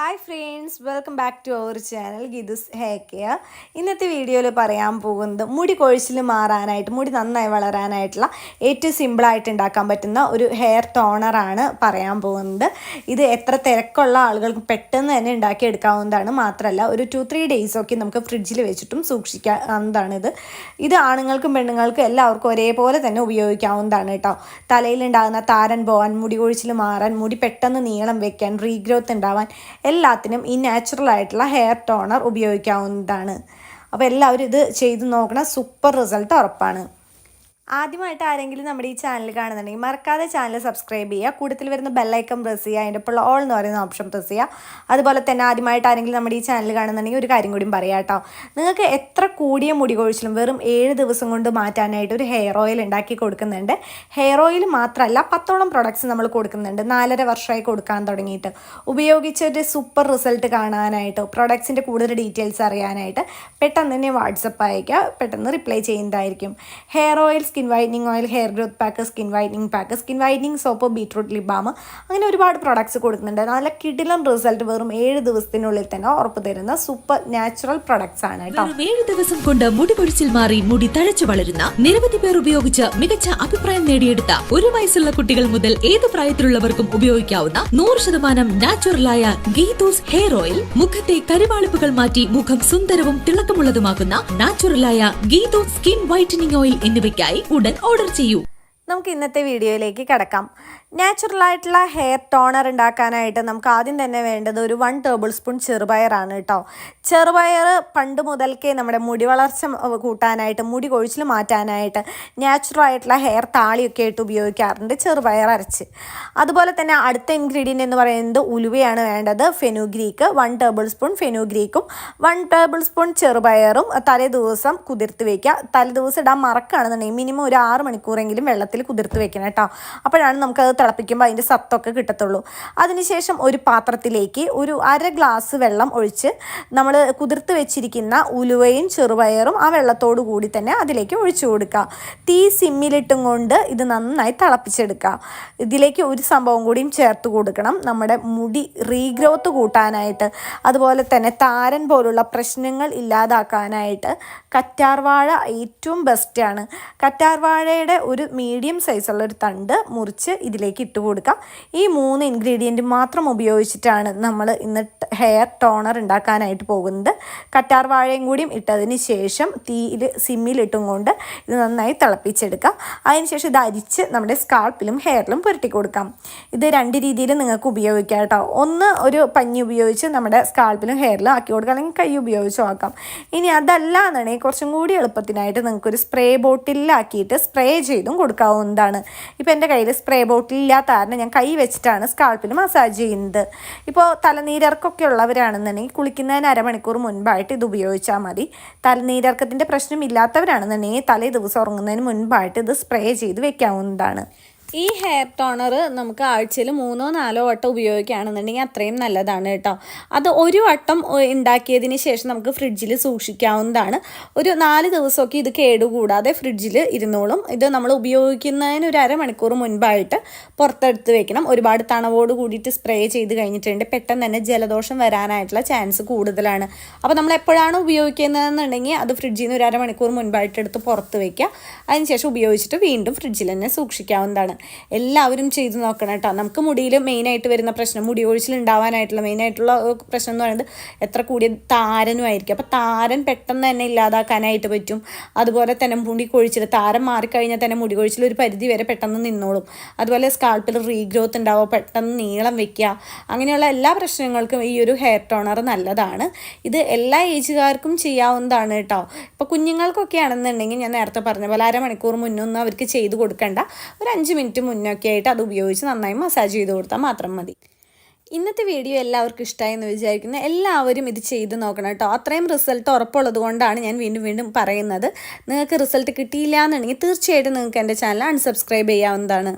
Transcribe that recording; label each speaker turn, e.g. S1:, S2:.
S1: Hi friends, welcome back to our channel Geethu's hair care. ഇന്നത്തെ വീഡിയോയിൽ പറയാൻ പോകുന്നത് മുടി കൊഴിച്ചിൽ മാറാനായിട്ട്, മുടി നന്നായി വളരാനായിട്ടുള്ള ഏറ്റവും സിമ്പിളായിട്ട് ഉണ്ടാക്കാൻ പറ്റുന്ന ഒരു ഹെയർ ടോണറാണ് പറയാൻ പോകുന്നത്. ഇത് എത്ര തിരക്കുള്ള ആളുകൾക്ക് പെട്ടെന്ന് തന്നെ ഉണ്ടാക്കിയെടുക്കാവുന്നതാണ്. മാത്രമല്ല ഒരു 2-3 ഡേയ്സൊക്കെ നമുക്ക് ഫ്രിഡ്ജിൽ വെച്ചിട്ടും സൂക്ഷിക്കാവുന്നതാണിത്. ഇത് ആണുങ്ങൾക്കും പെണ്ണുങ്ങൾക്കും എല്ലാവർക്കും ഒരേപോലെ തന്നെ ഉപയോഗിക്കാവുന്നതാണ് കേട്ടോ. തലയിലുണ്ടാകുന്ന താരൻ പോകാൻ, മുടി കൊഴിച്ചിൽ മാറാൻ, മുടി പെട്ടെന്ന് നീളം വെക്കാൻ, റീഗ്രോത്ത് ഉണ്ടാവാൻ എല്ലാത്തിനും ഈ നാച്ചുറൽ ആയിട്ടുള്ള ഹെയർ ടോണർ ഉപയോഗിക്കാവുന്നതാണ്. അപ്പോൾ എല്ലാവരും ഇത് ചെയ്ത് നോക്കണം, സൂപ്പർ റിസൾട്ട് ഉറപ്പാണ്. ആദ്യമായിട്ട് ആരെങ്കിലും നമ്മുടെ ഈ ചാനൽ കാണുന്നുണ്ടെങ്കിൽ മറക്കാതെ ചാനൽ സബ്സ്ക്രൈബ് ചെയ്യുക. കൂടുതൽ വരുന്ന ബെല്ലൈക്കൺ പ്രസ് ചെയ്യുക, അതിൻ്റെ ഇപ്പോൾ ഓൾ എന്ന് പറയുന്ന ഓപ്ഷൻ പ്രസ് ചെയ്യുക. അതുപോലെ തന്നെ ആദ്യമായിട്ട് ആരെങ്കിലും നമ്മുടെ ഈ ചാനൽ കാണുന്നുണ്ടെങ്കിൽ ഒരു കാര്യം കൂടി പറയാം കേട്ടോ. നിങ്ങൾക്ക് എത്ര കൂടിയ മുടി കൊഴിച്ചിലും വെറും 7 ദിവസം കൊണ്ട് മാറ്റാനായിട്ട് ഒരു ഹെയർ ഓയിൽ ഉണ്ടാക്കി കൊടുക്കുന്നുണ്ട്. ഹെയർ ഓയിൽ മാത്രമല്ല 10ഓളം പ്രൊഡക്ട്സ് നമ്മൾ കൊടുക്കുന്നുണ്ട്. 4.5 വർഷമായി കൊടുക്കാൻ തുടങ്ങിയിട്ട്. ഉപയോഗിച്ചൊരു സൂപ്പർ റിസൾട്ട് കാണാനായിട്ട്, പ്രൊഡക്ട്സിൻ്റെ കൂടുതൽ ഡീറ്റെയിൽസ് അറിയാനായിട്ട് പെട്ടെന്ന് തന്നെ വാട്സപ്പ് അയയ്ക്കുക. പെട്ടെന്ന് റിപ്ലൈ ചെയ്യുന്നതായിരിക്കും. Hair oil, skin whitening oil, hair growth pack, skin whitening pack, skin whitening soap, beetroot lip balm, അങ്ങനെ ഒരുപാട് പ്രൊഡക്ട്സ് കൊടുക്കുന്നുണ്ട്. നല്ല കിടിലൻ റിസൾട്ട് വെറും 7 ദിവസത്തിനുള്ളിൽ തന്നെ ഉറപ്പ് തരുന്ന സൂപ്പർ നാച്ചുറൽ പ്രൊഡക്ട്സ് ആണ് കേട്ടോ.
S2: 7 ദിവസം കൊണ്ട് മുടി കൊഴിച്ചിൽ മാറി മുടി തഴച്ചു വളരുന്ന നിരവധി പേർ ഉപയോഗിച്ച് മികച്ച അഭിപ്രായം നേടിയെടുത്ത 1 വയസ്സുള്ള കുട്ടികൾ മുതൽ ഏത് പ്രായത്തിലുള്ളവർക്കും ഉപയോഗിക്കാവുന്ന 100% നാച്ചുറലായ ഗീതൂസ് ഹെയർ ഓയിൽ. മുഖത്തെ കരിവാളിപ്പുകൾ മാറ്റി മുഖം സുന്ദരവും തിളക്കമുള്ളതുമാക്കുന്ന നാച്ചുറലായ ഗീതൂസ് സ്കിൻ വൈറ്റനിങ് ഓയിൽ എന്നിവയ്ക്കായി ഉടൻ ഓർഡർ ചെയ്യൂ.
S1: നമുക്ക് ഇന്നത്തെ വീഡിയോയിലേക്ക് കിടക്കാം. നാച്ചുറലായിട്ടുള്ള ഹെയർ ടോണർ ഉണ്ടാക്കാനായിട്ട് നമുക്ക് ആദ്യം തന്നെ വേണ്ടത് ഒരു 1 ടേബിൾ സ്പൂൺ ചെറുപയറാണ് കേട്ടോ. ചെറുപയർ പണ്ട് മുതൽക്കേ നമ്മുടെ മുടി വളർച്ച കൂട്ടാനായിട്ട്, മുടി കൊഴിച്ചിൽ മാറ്റാനായിട്ട്, നാച്ചുറലായിട്ടുള്ള ഹെയർ താളിയൊക്കെ ആയിട്ട് ഉപയോഗിക്കാറുണ്ട് ചെറുപയർ അരച്ച്. അതുപോലെ തന്നെ അടുത്ത ഇൻഗ്രീഡിയൻ്റ് എന്ന് പറയുന്നത് ഉലുവയാണ് വേണ്ടത്. ഫെനുഗ്രീക്ക് 1 ടേബിൾ സ്പൂൺ ഫെനുഗ്രീക്കും 1 ടേബിൾ സ്പൂൺ ചെറുപയറും തലേ ദിവസം കുതിർത്ത് വയ്ക്കുക. തലേ ദിവസം ഇടാൻ മറക്കുകയാണെന്നുണ്ടെങ്കിൽ മിനിമം ഒരു 6 മണിക്കൂറെങ്കിലും വെള്ളത്തിൽ കുതിർത്ത് വെക്കണം കേട്ടോ. അപ്പോഴാണ് നമുക്കത് തിളപ്പിക്കുമ്പോൾ അതിൻ്റെ സത്തൊക്കെ കിട്ടത്തുള്ളൂ. അതിനുശേഷം ഒരു പാത്രത്തിലേക്ക് ഒരു 1/2 ഗ്ലാസ് വെള്ളം ഒഴിച്ച് നമ്മൾ കുതിർത്ത് വെച്ചിരിക്കുന്ന ഉലുവയും ചെറുപയറും ആ വെള്ളത്തോടു കൂടി തന്നെ അതിലേക്ക് ഒഴിച്ചു കൊടുക്കുക. തീ സിമ്മിലിട്ടും കൊണ്ട് ഇത് നന്നായി തിളപ്പിച്ചെടുക്കുക. ഇതിലേക്ക് ഒരു സംഭവം കൂടിയും ചേർത്ത് കൊടുക്കണം. നമ്മുടെ മുടി റീഗ്രോത്ത് കൂട്ടാനായിട്ട്, അതുപോലെ തന്നെ താരൻ പോലുള്ള പ്രശ്നങ്ങൾ ഇല്ലാതാക്കാനായിട്ട് കറ്റാർവാഴ ഏറ്റവും ബെസ്റ്റാണ്. കറ്റാർവാഴയുടെ ഒരു മീഡിയം സൈസുള്ള ഒരു തണ്ട് മുറിച്ച് ഇതിലേക്ക് ഇട്ട് കൊടുക്കുക. ഈ 3 ഇൻഗ്രീഡിയൻറ്റ് മാത്രം ഉപയോഗിച്ചിട്ടാണ് നമ്മൾ ഇന്ന് ഹെയർ ടോണർ ഉണ്ടാക്കാനായിട്ട് പോകുന്നത്. കറ്റാർവാഴയും കൂടിയും ഇട്ടതിന് ശേഷം തീയിൽ സിമ്മിലിട്ടും കൊണ്ട് ഇത് നന്നായി തിളപ്പിച്ചെടുക്കുക. അതിനുശേഷം ഇത് അരിച്ച് നമ്മുടെ സ്കാൾപ്പിലും ഹെയറിലും പുരട്ടി കൊടുക്കാം. ഇത് 2 രീതിയിൽ നിങ്ങൾക്ക് ഉപയോഗിക്കാം കേട്ടോ. ഒന്ന്, ഒരു പഞ്ഞി ഉപയോഗിച്ച് നമ്മുടെ സ്കാൾപ്പിലും ഹെയറിലും ആക്കി കൊടുക്കുക, അല്ലെങ്കിൽ കൈ ഉപയോഗിച്ചും ആക്കാം. ഇനി അതല്ല എന്നുണ്ടെങ്കിൽ കുറച്ചും കൂടി എളുപ്പത്തിനായിട്ട് നിങ്ങൾക്കൊരു സ്പ്രേ ബോട്ടിലാക്കിയിട്ട് സ്പ്രേ ചെയ്തും കൊടുക്കാവുന്നതാണ്. ഇപ്പോൾ എൻ്റെ കയ്യിൽ സ്പ്രേ ബോട്ടിലില്ലാത്ത കാരണം ഞാൻ കൈ വെച്ചിട്ടാണ് സ്കാൾപ്പിൽ മസാജ് ചെയ്യുന്നത്. ഇപ്പോൾ തലനീരിറക്കൊക്കെ ഉള്ളവരാണെന്നുണ്ടെങ്കിൽ കുളിക്കുന്നതിന് 1/2 മണിക്കൂർ മുൻപായിട്ട് ഇത് ഉപയോഗിച്ചാൽ മതി. തലനീരിറക്കത്തിൻ്റെ പ്രശ്നമില്ലാത്തവരാണെന്നുണ്ടെങ്കിൽ തലേ ദിവസം ഉറങ്ങുന്നതിന് മുൻപായിട്ട് ഇത് സ്പ്രേ ചെയ്ത് വെക്കാവുന്നതാണ്. ഈ ഹെയർ ടോണർ നമുക്ക് ആഴ്ചയിൽ 3-4 വട്ടം ഉപയോഗിക്കുകയാണെന്നുണ്ടെങ്കിൽ അത്രയും നല്ലതാണ് കേട്ടോ. അത് ഒരു വട്ടം ഉണ്ടാക്കിയതിന് ശേഷം നമുക്ക് ഫ്രിഡ്ജിൽ സൂക്ഷിക്കാവുന്നതാണ്. ഒരു 4 ദിവസമൊക്കെ ഇത് കേടുകൂടാതെ ഫ്രിഡ്ജിൽ ഇരുന്നോളും. ഇത് നമ്മൾ ഉപയോഗിക്കുന്നതിന് ഒരു 1/2 മണിക്കൂർ മുൻപായിട്ട് പുറത്തെടുത്ത് വെക്കണം. ഒരുപാട് തണവോട് കൂടിയിട്ട് സ്പ്രേ ചെയ്ത് കഴിഞ്ഞിട്ടുണ്ട് പെട്ടെന്ന് തന്നെ ജലദോഷം വരാനായിട്ടുള്ള ചാൻസ് കൂടുതലാണ്. അപ്പോൾ നമ്മൾ എപ്പോഴാണ് ഉപയോഗിക്കുന്നതെന്നുണ്ടെങ്കിൽ അത് ഫ്രിഡ്ജിൽ നിന്ന് ഒരു 1/2 മണിക്കൂർ മുൻപായിട്ട് എടുത്ത് പുറത്ത് വയ്ക്കുക. അതിനുശേഷം ഉപയോഗിച്ചിട്ട് വീണ്ടും ഫ്രിഡ്ജിൽ തന്നെ സൂക്ഷിക്കാവുന്നതാണ്. എല്ലാവരും ചെയ്ത് നോക്കണം കേട്ടോ. നമുക്ക് മുടിയിൽ മെയിനായിട്ട് വരുന്ന പ്രശ്നം, മുടി കൊഴിച്ചിൽ ഉണ്ടാവാനായിട്ടുള്ള മെയിനായിട്ടുള്ള പ്രശ്നം എന്ന് പറയുന്നത് എത്ര കൂടിയ താരനുമായിരിക്കും. അപ്പോൾ താരൻ പെട്ടെന്ന് തന്നെ ഇല്ലാതാക്കാനായിട്ട് പറ്റും. അതുപോലെ തന്നെ മുടി കൊഴിച്ചിൽ, താരം മാറിക്കഴിഞ്ഞാൽ തന്നെ മുടി കൊഴിച്ചിൽ ഒരു പരിധി വരെ പെട്ടെന്ന് നിന്നോളും. അതുപോലെ സ്കാൾപ്പിൽ റീഗ്രോത്ത് ഉണ്ടാവുക, പെട്ടെന്ന് നീളം വയ്ക്കുക, അങ്ങനെയുള്ള എല്ലാ പ്രശ്നങ്ങൾക്കും ഈ ഒരു ഹെയർ ടോണർ നല്ലതാണ്. ഇത് എല്ലാ ഏജുകാർക്കും ചെയ്യാവുന്നതാണ് കേട്ടോ. ഇപ്പോൾ കുഞ്ഞുങ്ങൾക്കൊക്കെ ആണെന്നുണ്ടെങ്കിൽ ഞാൻ നേരത്തെ പറഞ്ഞ പോലെ 1/2 മണിക്കൂർ മുന്നൊന്നും അവർക്ക് ചെയ്ത് കൊടുക്കേണ്ട. ഒരു 5 മിനിറ്റ് മുന്നൊക്കെ ആയിട്ട് അത് ഉപയോഗിച്ച് നന്നായി മസാജ് ചെയ്ത് കൊടുത്താൽ മാത്രം മതി. ഇന്നത്തെ വീഡിയോ എല്ലാവർക്കും ഇഷ്ടമായി എന്ന് വിചാരിക്കുന്നു. എല്ലാവരും ഇത് ചെയ്ത് നോക്കണം കേട്ടോ. അത്രയും റിസൾട്ട് ഉറപ്പുള്ളത് കൊണ്ടാണ് ഞാൻ വീണ്ടും വീണ്ടും പറയുന്നത്. നിങ്ങൾക്ക് റിസൾട്ട് കിട്ടിയില്ല എന്നുണ്ടെങ്കിൽ തീർച്ചയായിട്ടും നിങ്ങൾക്ക് എൻ്റെ ചാനൽ അൺസബ്സ്ക്രൈബ് ചെയ്യാവുന്നതാണ്.